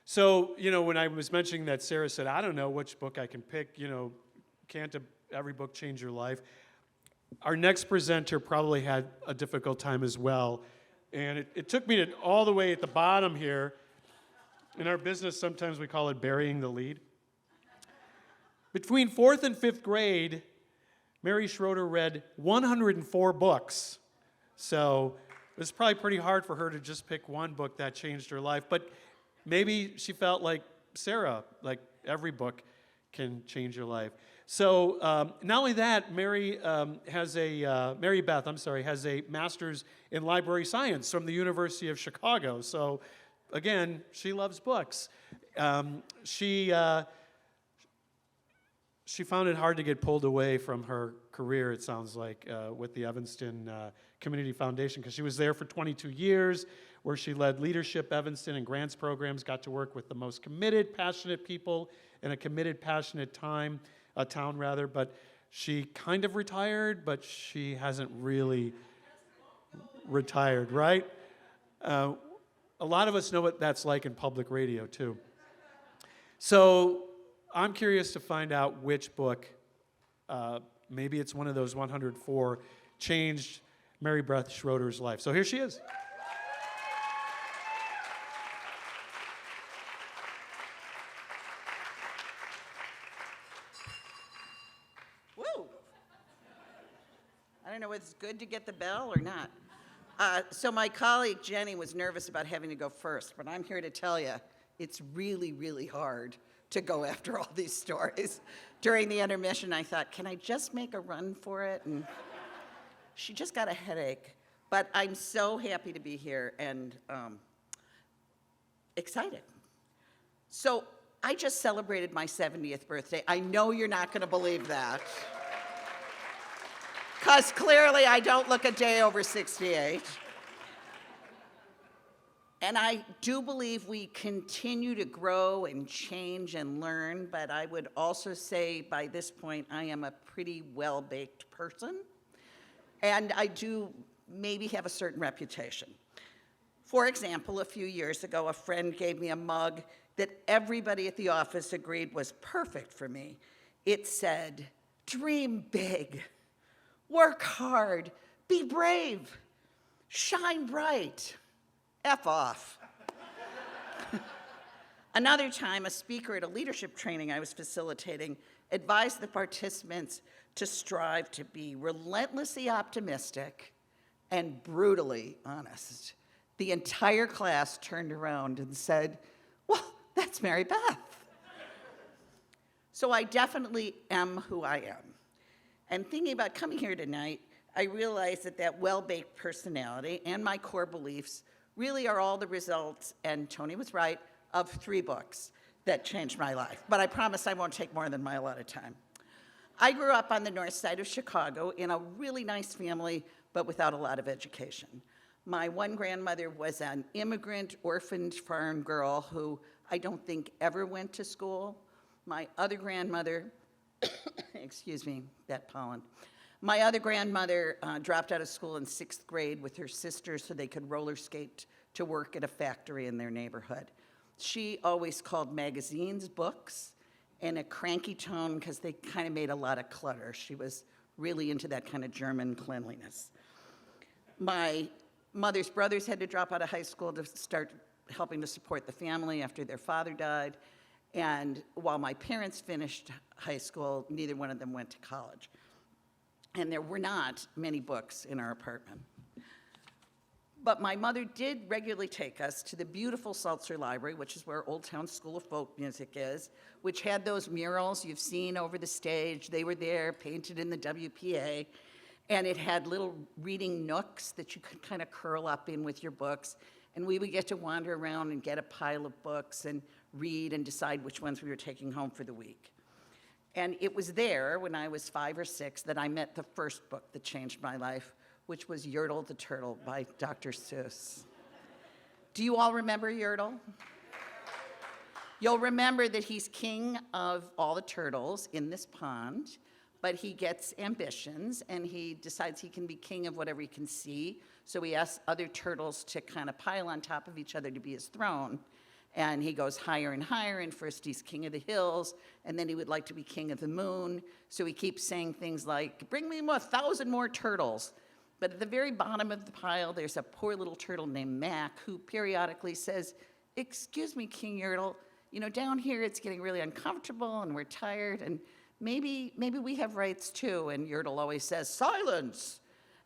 So, when I was mentioning that, Sarah said, I don't know which book I can pick, can't every book change your life? Our next presenter probably had a difficult time as well. And it took me all the way at the bottom here. In our business, sometimes we call it burying the lead. Between 4th and 5th grade, Mary Schroeder read 104 books. So it was probably pretty hard for her to just pick one book that changed her life. But maybe she felt like Sarah, like every book can change your life. So not only that, Marybeth has a master's in library science from the University of Chicago. So again, she loves books. She found it hard to get pulled away from her career, it sounds like, with the Evanston Community Foundation, because she was there for 22 years, where she led Leadership Evanston and grants programs, got to work with the most committed, passionate people in a committed, passionate town, but she kind of retired, but she hasn't really retired, right? A lot of us know what that's like in public radio, too. So I'm curious to find out which book, maybe it's one of those 104, changed Marybeth Schroeder's life. So here she is. Woo! I don't know whether it's good to get the bell or not. So my colleague Jenny was nervous about having to go first, but I'm here to tell you it's really, really hard to go after all these stories. During the intermission, I thought, can I just make a run for it? And she just got a headache. But I'm so happy to be here and excited. So I just celebrated my 70th birthday. I know you're not going to believe that, because clearly I don't look a day over 68. And I do believe we continue to grow and change and learn, but I would also say by this point I am a pretty well-baked person, and I do maybe have a certain reputation. For example, a few years ago, a friend gave me a mug that everybody at the office agreed was perfect for me. It said, "Dream big, work hard, be brave, shine bright, F off." Another time, a speaker at a leadership training I was facilitating advised the participants to strive to be relentlessly optimistic and brutally honest. The entire class turned around and said, "Well, that's Marybeth." So I definitely am who I am. And thinking about coming here tonight, I realized that well-baked personality and my core beliefs really are all the results, and Tony was right, of 3 books that changed my life. But I promise I won't take more than my allotted time. I grew up on the north side of Chicago in a really nice family, but without a lot of education. My one grandmother was an immigrant, orphaned farm girl who I don't think ever went to school. My other grandmother, excuse me, that pollen. My other grandmother dropped out of school in 6th grade with her sister so they could roller skate to work at a factory in their neighborhood. She always called magazines books in a cranky tone because they kind of made a lot of clutter. She was really into that kind of German cleanliness. My mother's brothers had to drop out of high school to start helping to support the family after their father died. And while my parents finished high school, neither one of them went to college. And there were not many books in our apartment. But my mother did regularly take us to the beautiful Seltzer Library, which is where Old Town School of Folk Music is, which had those murals you've seen over the stage. They were there, painted in the WPA. And it had little reading nooks that you could kind of curl up in with your books. And we would get to wander around and get a pile of books and read and decide which ones we were taking home for the week. And it was there, when I was 5 or 6, that I met the first book that changed my life, which was Yertle the Turtle by Dr. Seuss. Do you all remember Yertle? You'll remember that he's king of all the turtles in this pond, but he gets ambitions, and he decides he can be king of whatever he can see, so he asks other turtles to kind of pile on top of each other to be his throne. And he goes higher and higher, and first he's king of the hills, and then he would like to be king of the moon. So he keeps saying things like, bring me 1,000 more turtles. But at the very bottom of the pile, there's a poor little turtle named Mac who periodically says, excuse me, King Yertle, you know, down here it's getting really uncomfortable and we're tired, and maybe we have rights too. And Yertle always says, silence.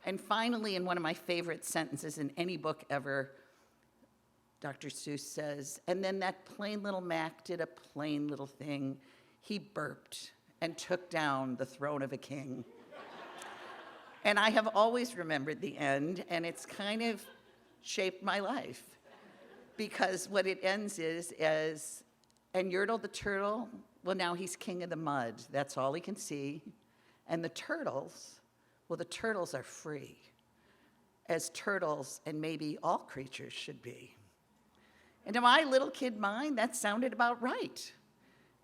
And finally, in one of my favorite sentences in any book ever, Dr. Seuss says, and then that plain little Mac did a plain little thing. He burped and took down the throne of a king. And I have always remembered the end, and it's kind of shaped my life. Because what it ends is, and Yertle the Turtle, well, now he's king of the mud. That's all he can see. And the turtles, well, the turtles are free, as turtles and maybe all creatures should be. And to my little kid mind, that sounded about right.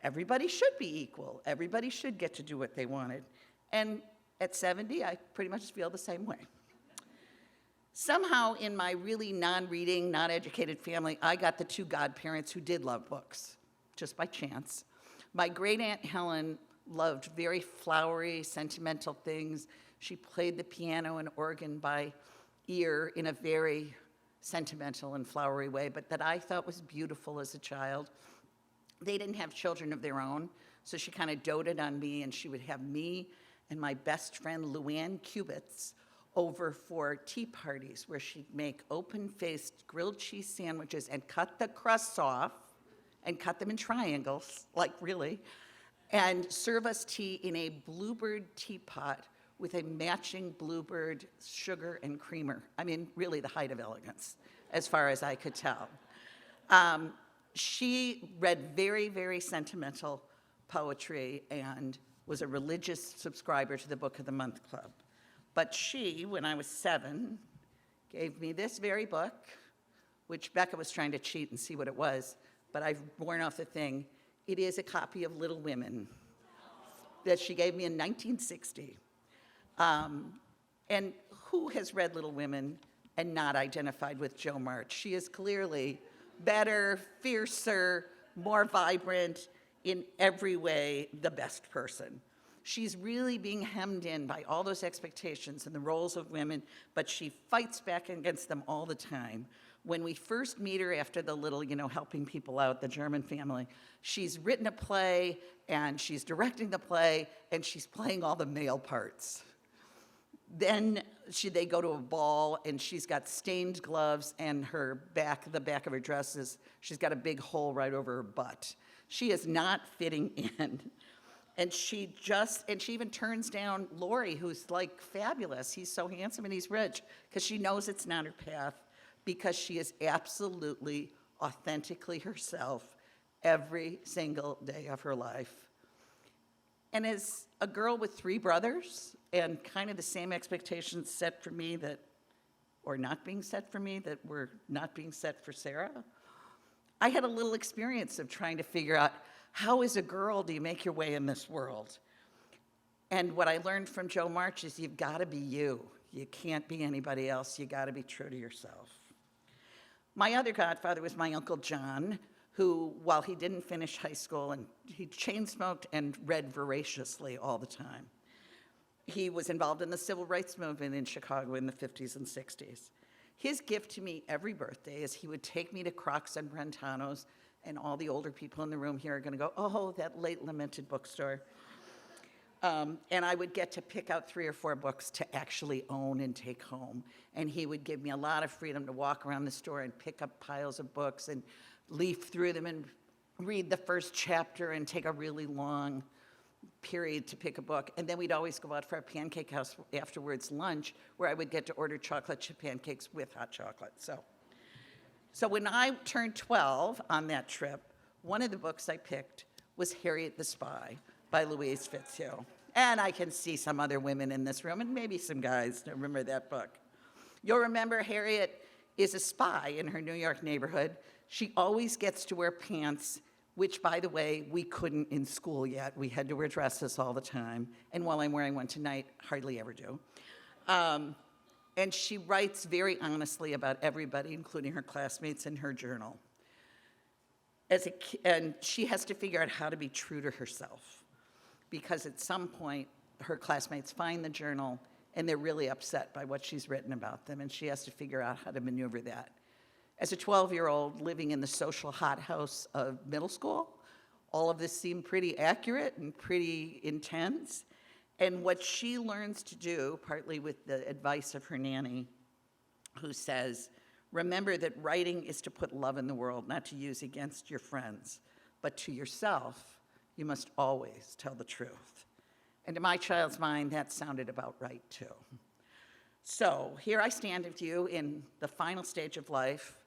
Everybody should be equal. Everybody should get to do what they wanted. And at 70, I pretty much feel the same way. Somehow in my really non-reading, non-educated family, I got the two godparents who did love books, just by chance. My great-aunt Helen loved very flowery, sentimental things. She played the piano and organ by ear in a very sentimental and flowery way, but that I thought was beautiful as a child. They didn't have children of their own, so she kind of doted on me, and she would have me and my best friend Luann Cubits over for tea parties where she'd make open-faced grilled cheese sandwiches and cut the crusts off and cut them in triangles, like really, and serve us tea in a bluebird teapot with a matching bluebird sugar and creamer. I mean, really the height of elegance, as far as I could tell. She read very, very sentimental poetry and was a religious subscriber to the Book of the Month Club. But she, when I was 7, gave me this very book, which Becca was trying to cheat and see what it was, but I've worn off the thing. It is a copy of Little Women that she gave me in 1960. And who has read Little Women and not identified with Jo March? She is clearly better, fiercer, more vibrant, in every way, the best person. She's really being hemmed in by all those expectations and the roles of women, but she fights back against them all the time. When we first meet her after the little, helping people out, the German family, she's written a play, and she's directing the play, and she's playing all the male parts. Then they go to a ball, and she's got stained gloves, and the back of her dress she's got a big hole right over her butt. She is not fitting in. And she even turns down Laurie, who's like fabulous. He's so handsome and he's rich, because she knows it's not her path, because she is absolutely, authentically herself every single day of her life. And as a girl with 3 brothers and kind of the same expectations set for me or not being set for me that were not being set for Sarah, I had a little experience of trying to figure out, how as a girl do you make your way in this world? And what I learned from Jo March is you've got to be you. You can't be anybody else. You got to be true to yourself. My other godfather was my Uncle John, who, while he didn't finish high school, and he chain smoked and read voraciously all the time, he was involved in the civil rights movement in Chicago in the 50s and 60s. His gift to me every birthday is he would take me to Crocs and Brentano's, and all the older people in the room here are going to go, oh, that late lamented bookstore. And I would get to pick out 3 or 4 books to actually own and take home. And he would give me a lot of freedom to walk around the store and pick up piles of books and leaf through them and read the first chapter and take a really long period to pick a book. And then we'd always go out for our pancake house afterwards, lunch, where I would get to order chocolate chip pancakes with hot chocolate. So when I turned 12 on that trip, one of the books I picked was Harriet the Spy by Louise Fitzhugh. And I can see some other women in this room, and maybe some guys that remember that book. You'll remember Harriet is a spy in her New York neighborhood. She always gets to wear pants, which, by the way, we couldn't in school yet. We had to wear dresses all the time. And while I'm wearing one tonight, hardly ever do. And she writes very honestly about everybody, including her classmates, in her journal. And she has to figure out how to be true to herself, because at some point, her classmates find the journal, and they're really upset by what she's written about them, and she has to figure out how to maneuver that. As a 12-year-old living in the social hothouse of middle school, all of this seemed pretty accurate and pretty intense. And what she learns to do, partly with the advice of her nanny, who says, remember that writing is to put love in the world, not to use against your friends, but to yourself, you must always tell the truth. And to my child's mind, that sounded about right, too. So here I stand with you in the final stage of life,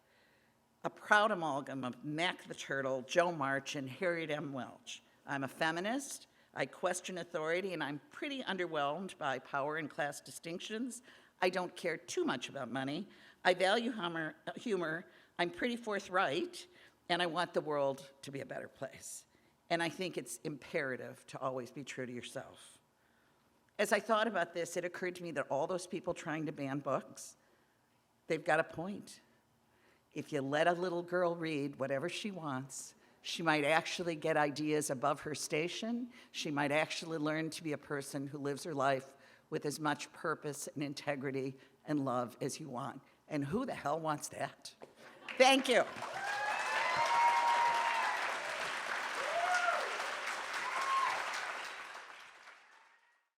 a proud amalgam of Mac the Turtle, Joe March, and Harriet M. Welch. I'm a feminist, I question authority, and I'm pretty underwhelmed by power and class distinctions. I don't care too much about money. I value humor, I'm pretty forthright, and I want the world to be a better place. And I think it's imperative to always be true to yourself. As I thought about this, it occurred to me that all those people trying to ban books, they've got a point. If you let a little girl read whatever she wants, she might actually get ideas above her station. She might actually learn to be a person who lives her life with as much purpose and integrity and love as you want. And who the hell wants that? Thank you.